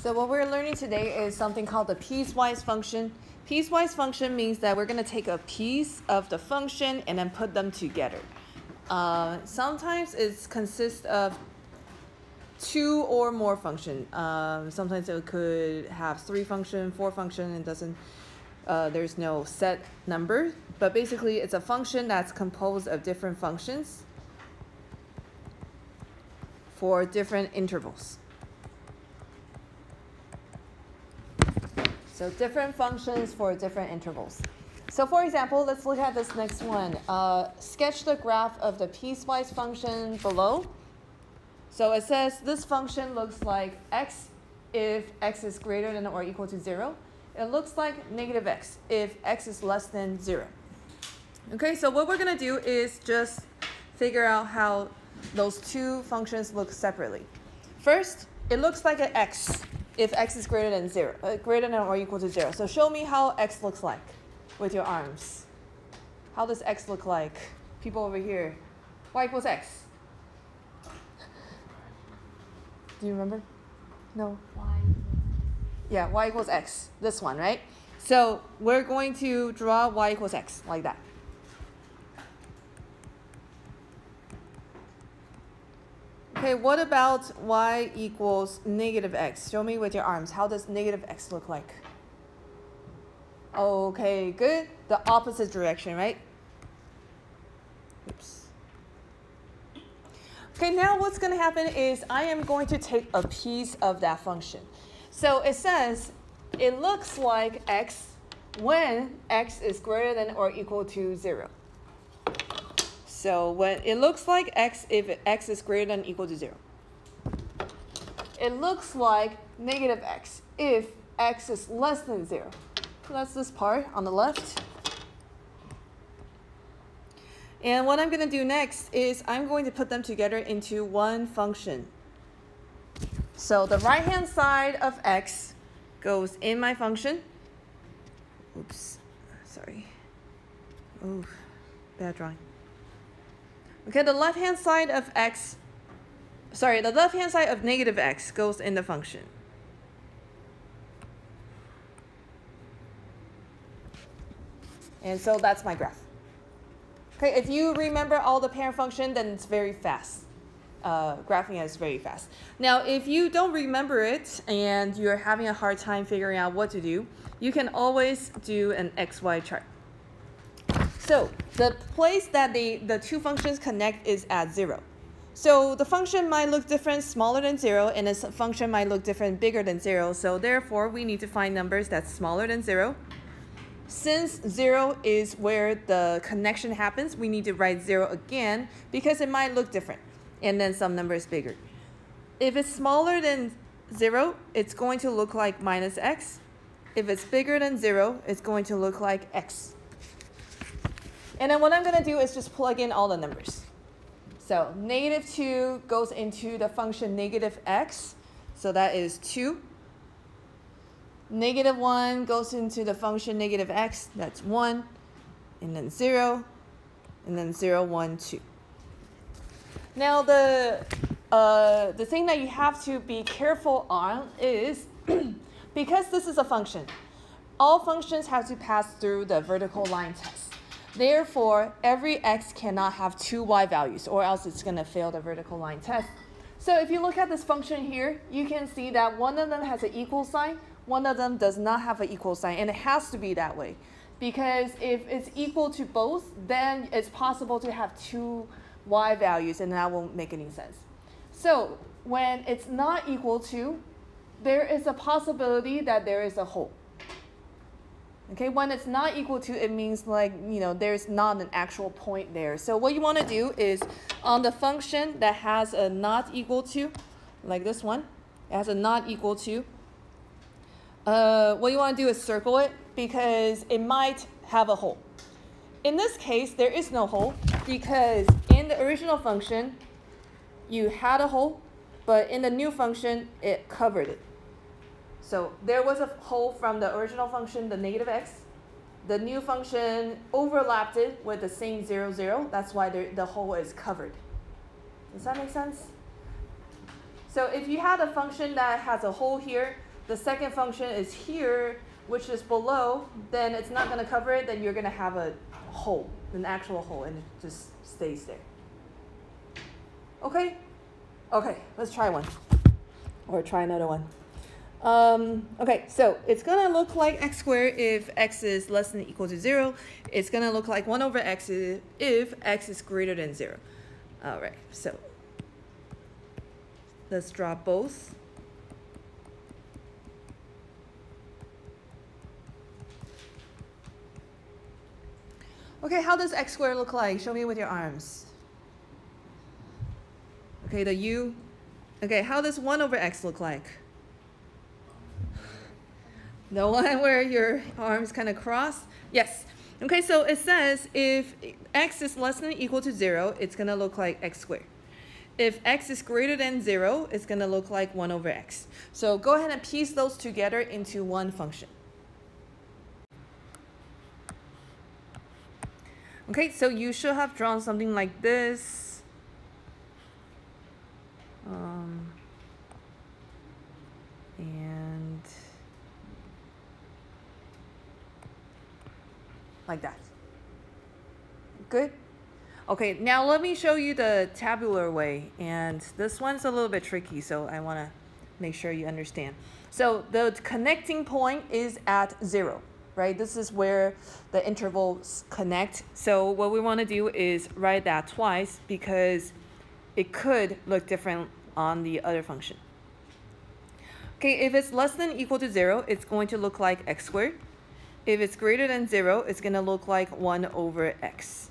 So what we're learning today is something called the piecewise function. Piecewise function means that we're going to take a piece of the function and then put them together. Sometimes it consists of two or more functions. Sometimes it could have 3 functions, 4 functions, and doesn't. There's no set number, but basically it's a function that's composed of different functions for different intervals. So different functions for different intervals. So for example, let's look at this next one. Sketch the graph of the piecewise function below. So it says this function looks like x if x is greater than or equal to 0. It looks like negative x if x is less than 0. Okay, so what we're going to do is just figure out how those two functions look separately. First, it looks like an x if x is greater than 0, greater than or equal to 0. So show me how x looks like with your arms. How does x look like? People over here. Y equals x. Do you remember? No? Y. Yeah, y equals x. This one, right? So we're going to draw y equals x like that. Okay, what about y equals negative x? Show me with your arms. How does negative x look like? Okay, good. The opposite direction, right? Oops. Okay, now what's going to happen is I am going to take a piece of that function. So it says it looks like x when x is greater than or equal to 0. So when it looks like x if x is greater than or equal to 0. It looks like negative x if x is less than 0. So that's this part on the left. And what I'm going to do next is I'm going to put them together into one function. So the right-hand side of x goes in my function. Oops, sorry. Oh, bad drawing. Okay, the left-hand side of x, sorry, the left-hand side of negative x goes in the function. And so that's my graph. Okay, if you remember all the parent function, then it's very fast. Graphing is very fast. Now, if you don't remember it and you're having a hard time figuring out what to do, you can always do an XY chart. So the place that the two functions connect is at 0. So the function might look different, smaller than 0, and the function might look different, bigger than 0. So therefore, we need to find numbers that's smaller than 0. Since 0 is where the connection happens, we need to write 0 again because it might look different. And then some number is bigger. If it's smaller than 0, it's going to look like minus x. If it's bigger than 0, it's going to look like x. And then what I'm going to do is just plug in all the numbers. So negative 2 goes into the function negative x. So that is 2. Negative 1 goes into the function negative x. That's 1. And then 0. And then 0, 1, 2. Now the thing that you have to be careful on is because this is a function, all functions have to pass through the vertical line test. Therefore, every x cannot have 2 y values, or else it's going to fail the vertical line test. So if you look at this function here, you can see that one of them has an equal sign, one of them does not have an equal sign, and it has to be that way. Because if it's equal to both, then it's possible to have 2 y values, and that won't make any sense. So when it's not equal to, there is a possibility that there is a hole. Okay, when it's not equal to, it means like, there's not an actual point there. So what you want to do is on the function that has a not equal to, like this one, it has a not equal to, what you want to do is circle it because it might have a hole. In this case, there is no hole because in the original function, you had a hole, but in the new function, it covered it. So there was a hole from the original function, the negative x. The new function overlapped it with the same 0, 0. That's why the hole is covered. Does that make sense? So if you had a function that has a hole here, the second function is here, which is below, then it's not going to cover it, then you're going to have a hole, an actual hole, and it just stays there. Okay? Okay, let's try one. Or try another one. Okay, so it's going to look like x squared if x is less than or equal to 0. It's going to look like 1 over x if x is greater than 0. All right, so let's draw both. Okay, how does x squared look like? Show me with your arms. Okay, the u. Okay, how does 1 over x look like? The one where your arms kind of cross? Yes. Okay, so it says if x is less than or equal to 0, it's going to look like x squared. If x is greater than 0, it's going to look like 1 over x. So go ahead and piece those together into one function. Okay, so you should have drawn something like this. And like that. Good? Okay, now let me show you the tabular way. And this one's a little bit tricky, so I want to make sure you understand. So the connecting point is at 0. Right? This is where the intervals connect. So what we want to do is write that twice because it could look different on the other function. Okay, if it's less than or equal to 0, it's going to look like x squared. If it's greater than 0, it's going to look like 1 over x.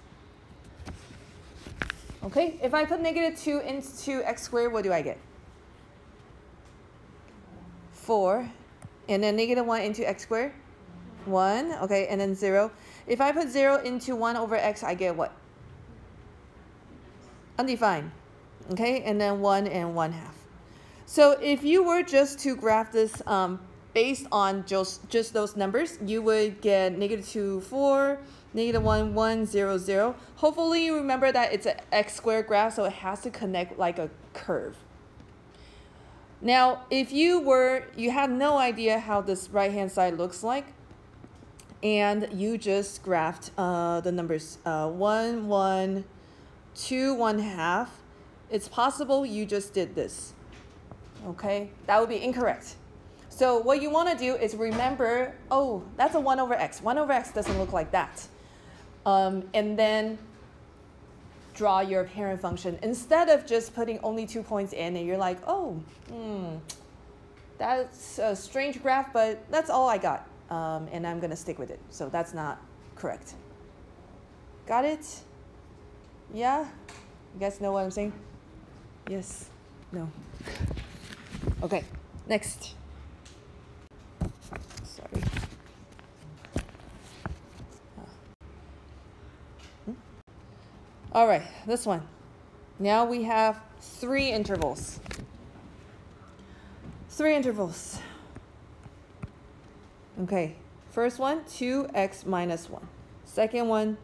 Okay, if I put -2 into x squared, what do I get? 4. And then -1 into x squared? 1, okay, and then 0. If I put 0 into 1 over x, I get what? Undefined, okay, and then 1 and 1/2. So if you were just to graph this based on just those numbers, you would get -2, 4, -1, 1, 0, 0. Hopefully you remember that it's an x squared graph, so it has to connect like a curve. Now, if you had no idea how this right-hand side looks like, and you just graphed the numbers 1, 1, 2, 1/2, it's possible you just did this. Okay, that would be incorrect. So what you want to do is remember, oh, that's a 1 over x. 1 over x doesn't look like that. And then draw your parent function. Instead of just putting only 2 points in and you're like, oh, that's a strange graph, but that's all I got. And I'm going to stick with it. So that's not correct. Got it? Yeah? You guys know what I'm saying? Yes? No? Okay, next. Sorry. All right, this one. Now we have 3 intervals. 3 intervals. Okay, first one, 2x minus 1. Second one,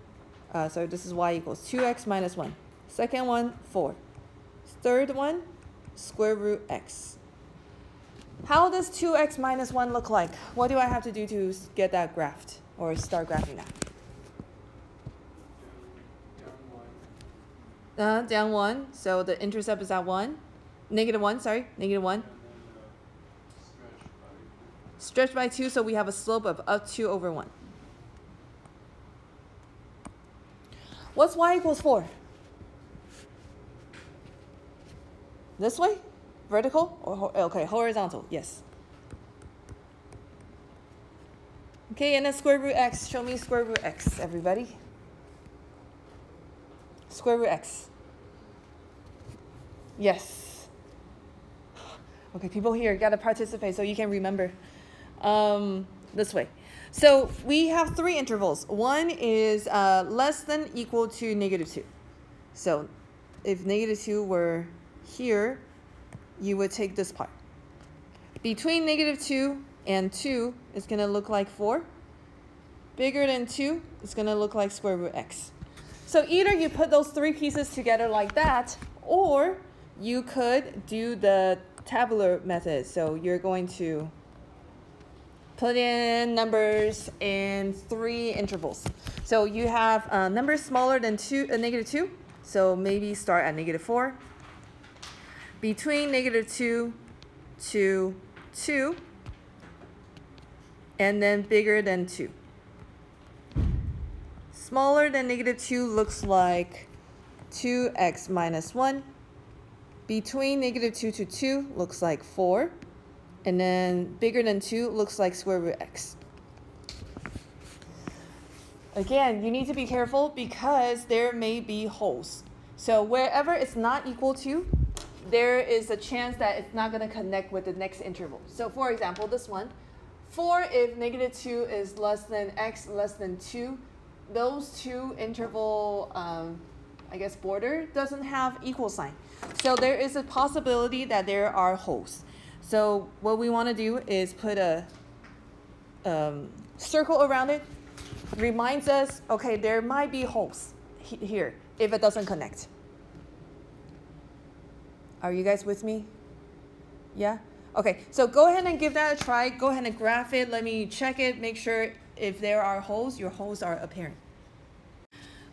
so this is y equals 2x minus 1. Second one, 4. Third one, square root x. How does 2x minus 1 look like? What do I have to do to get that graphed or start graphing that? Down 1, so the intercept is at 1. -1, sorry, -1. Stretched by 2, so we have a slope of up 2 over 1. What's y equals 4? This way? Vertical? Or okay, horizontal, yes. Okay, and then square root x. Show me square root x, everybody. Square root x. Yes. Okay, people here got to participate so you can remember. This way. So we have 3 intervals. One is less than equal to -2. So if -2 were here, you would take this part. Between -2 and 2, it's going to look like 4. Bigger than 2, it's going to look like square root x. So either you put those 3 pieces together like that, or you could do the tabular method. So you're going to put in numbers in 3 intervals. So you have numbers smaller than -2, so maybe start at -4. Between -2 to 2, and then bigger than 2. Smaller than -2 looks like 2x minus 1. Between -2 to 2 looks like 4. And then bigger than 2 looks like square root x. Again, you need to be careful because there may be holes. So wherever it's not equal to, there is a chance that it's not going to connect with the next interval. So for example, this one, 4 if -2 is less than x less than 2, those two interval, I guess, border doesn't have equal sign. So there is a possibility that there are holes. So what we want to do is put a circle around it. Reminds us, okay, there might be holes here if it doesn't connect. Are you guys with me? Yeah? Okay, so go ahead and give that a try. Go ahead and graph it. Let me check it. Make sure if there are holes, your holes are apparent.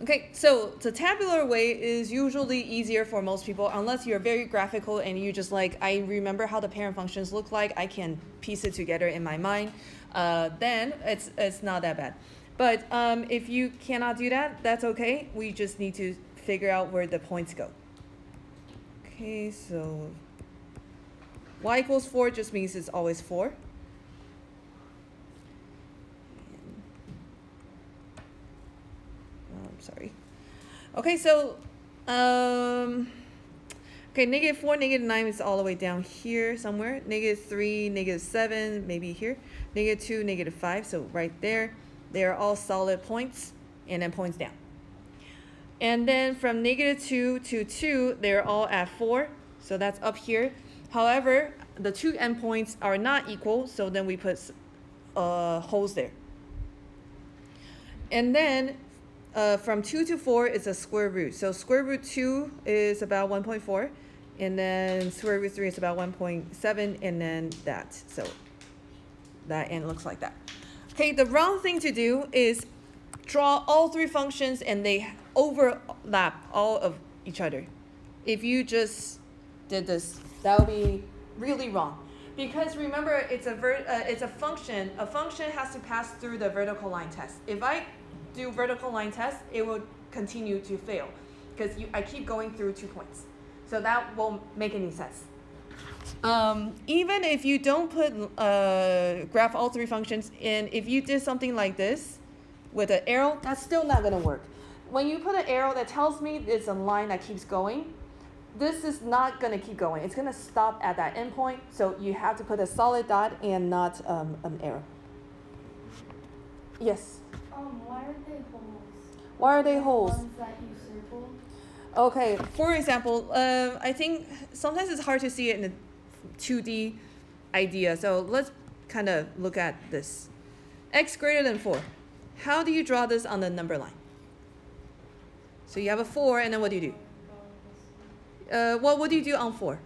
Okay, so the tabular way is usually easier for most people unless you're very graphical and you just like, I remember how the parent functions look like, I can piece it together in my mind, then it's not that bad. But if you cannot do that, that's okay. We just need to figure out where the points go. Okay, so y equals 4 just means it's always 4. Sorry. Okay, so okay, -4, -9 is all the way down here somewhere. -3, -7, maybe here. -2, -5, so right there. They are all solid points, and then points down. And then from -2 to 2, they're all at 4, so that's up here. However, the two endpoints are not equal, so then we put holes there. And then from 2 to 4 is a square root. So square root 2 is about 1.4, and then square root 3 is about 1.7, and then that. So that end looks like that. Okay, the wrong thing to do is draw all 3 functions and they overlap all of each other. If you just did this, that would be really wrong. Because remember, it's a function. A function has to pass through the vertical line test. If I do vertical line test, it will continue to fail because I keep going through 2 points. So that won't make any sense. Even if you don't put graph all 3 functions in, if you did something like this with an arrow, that's still not going to work. When you put an arrow that tells me it's a line that keeps going, this is not going to keep going. It's going to stop at that endpoint. So you have to put a solid dot and not an arrow. Yes? Why are they holes? Why are they holes? The ones that you circled? Okay, for example, I think sometimes it's hard to see it in a 2D idea. So let's kind of look at this. X greater than 4. How do you draw this on the number line? So you have a 4, and then what do you do? What do you do on 4?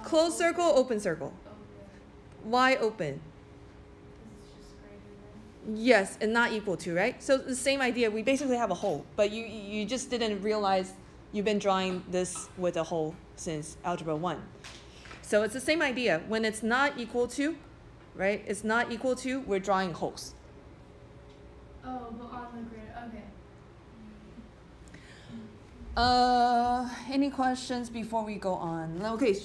Closed circle, open circle. Why open? Yes, and not equal to, right? So the same idea, we basically have a hole, but you just didn't realize you've been drawing this with a hole since Algebra 1. So it's the same idea. When it's not equal to, right? It's not equal to, we're drawing holes. Oh, but on the grid, okay. Any questions before we go on? Okay,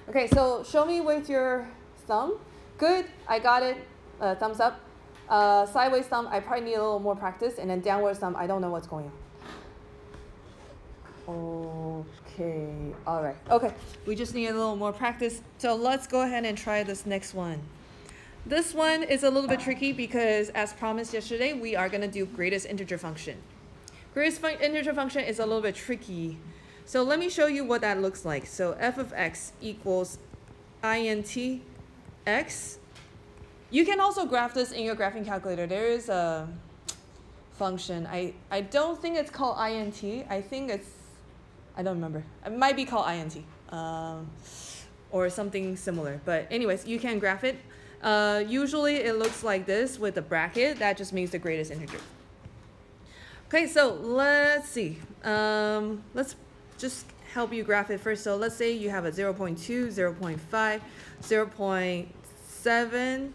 okay, so show me with your thumb. Good, I got it. Thumbs up. Sideways thumb, I probably need a little more practice. And then downward thumb, I don't know what's going on. Okay, all right. Okay, we just need a little more practice. So let's go ahead and try this next one. This one is a little bit tricky because, as promised yesterday, we are going to do greatest integer function. Greatest integer function is a little bit tricky. So let me show you what that looks like. So f of x equals int x. You can also graph this in your graphing calculator. There is a function. I don't think it's called int. I think it's, I don't remember. It might be called int. or something similar. But anyways, you can graph it. Usually it looks like this with a bracket. That just means the greatest integer. Okay, so let's see. Let's just help you graph it first. So let's say you have a 0.2, 0.5, 0.7,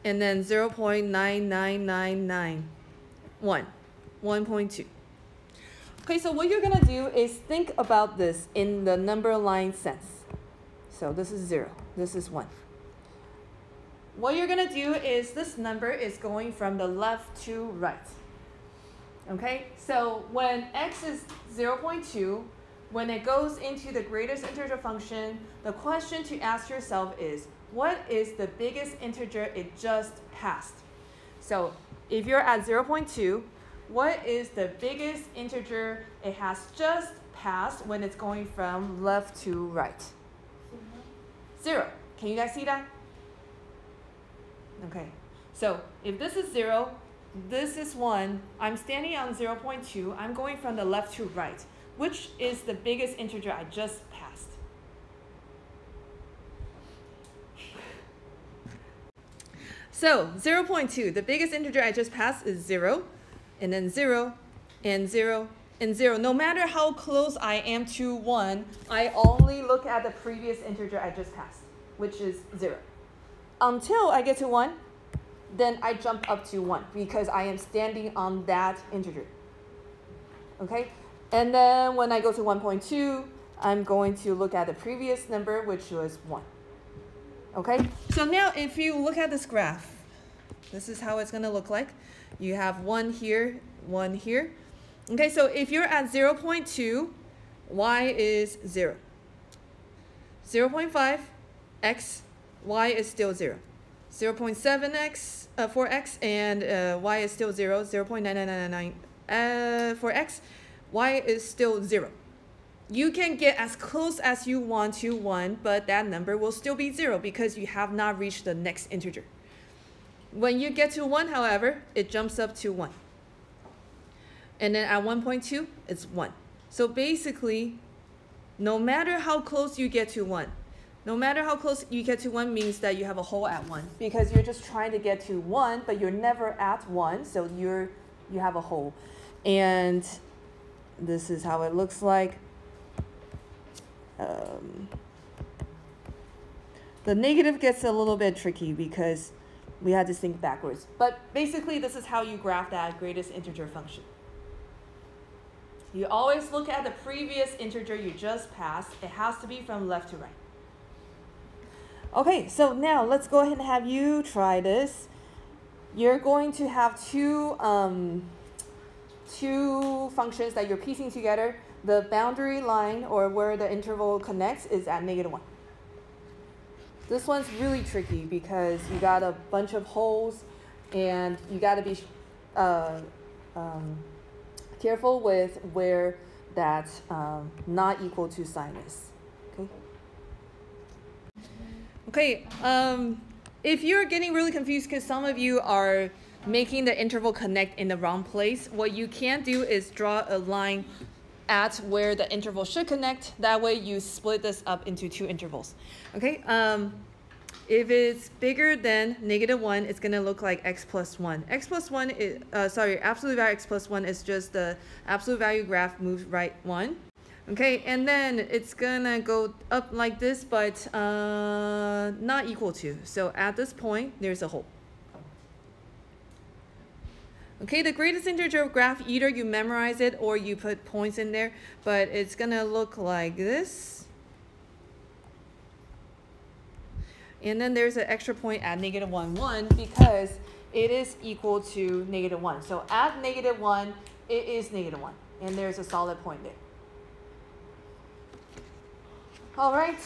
and then 0.99991, 1.2. Okay, so what you're gonna do is think about this in the number line sense. So this is 0, this is 1. What you're gonna do is this number is going from the left to right. Okay, so when x is 0.2, when it goes into the greatest integer function, the question to ask yourself is, what is the biggest integer it just passed? So if you're at 0.2, what is the biggest integer it has just passed when it's going from left to right? 0. Can you guys see that? Okay, so if this is 0, this is 1, I'm standing on 0.2, I'm going from the left to right. Which is the biggest integer I just passed? So 0.2, the biggest integer I just passed is 0, and then 0, and 0, and 0. No matter how close I am to 1, I only look at the previous integer I just passed, which is 0. Until I get to 1, then I jump up to 1 because I am standing on that integer. Okay? And then when I go to 1.2, I'm going to look at the previous number, which was 1. Okay? So now if you look at this graph, this is how it's going to look like. You have 1 here, 1 here. Okay, so if you're at 0.2, y is 0. 0.5, x, y is still 0. 0.7x for x, and y is still 0. 0.9999 for x, y is still 0. You can get as close as you want to 1, but that number will still be 0 because you have not reached the next integer. When you get to 1, however, it jumps up to 1. And then at 1.2, it's 1. So basically, no matter how close you get to 1, no matter how close you get to 1 means that you have a hole at 1 because you're just trying to get to 1, but you're never at 1, so you have a hole. And this is how it looks like. The negative gets a little bit tricky because we had to think backwards. But basically, this is how you graph that greatest integer function. You always look at the previous integer you just passed. It has to be from left to right. Okay, so now let's go ahead and have you try this. You're going to have two functions that you're piecing together. The boundary line, or where the interval connects, is at -1. This one's really tricky because you got a bunch of holes and you got to be careful with where that not equal to sign is. Okay, if you're getting really confused because some of you are making the interval connect in the wrong place, what you can do is draw a line at where the interval should connect. That way you split this up into 2 intervals. Okay, if it's bigger than -1, it's going to look like x plus 1. X plus 1 is, absolute value x plus 1 is just the absolute value graph moves right 1. Okay, and then it's going to go up like this, but not equal to. So at this point, there's a hole. Okay, the greatest integer graph, either you memorize it or you put points in there, but it's going to look like this. And then there's an extra point at -1, 1 because it is equal to -1. So at -1, it is -1, and there's a solid point there. All right.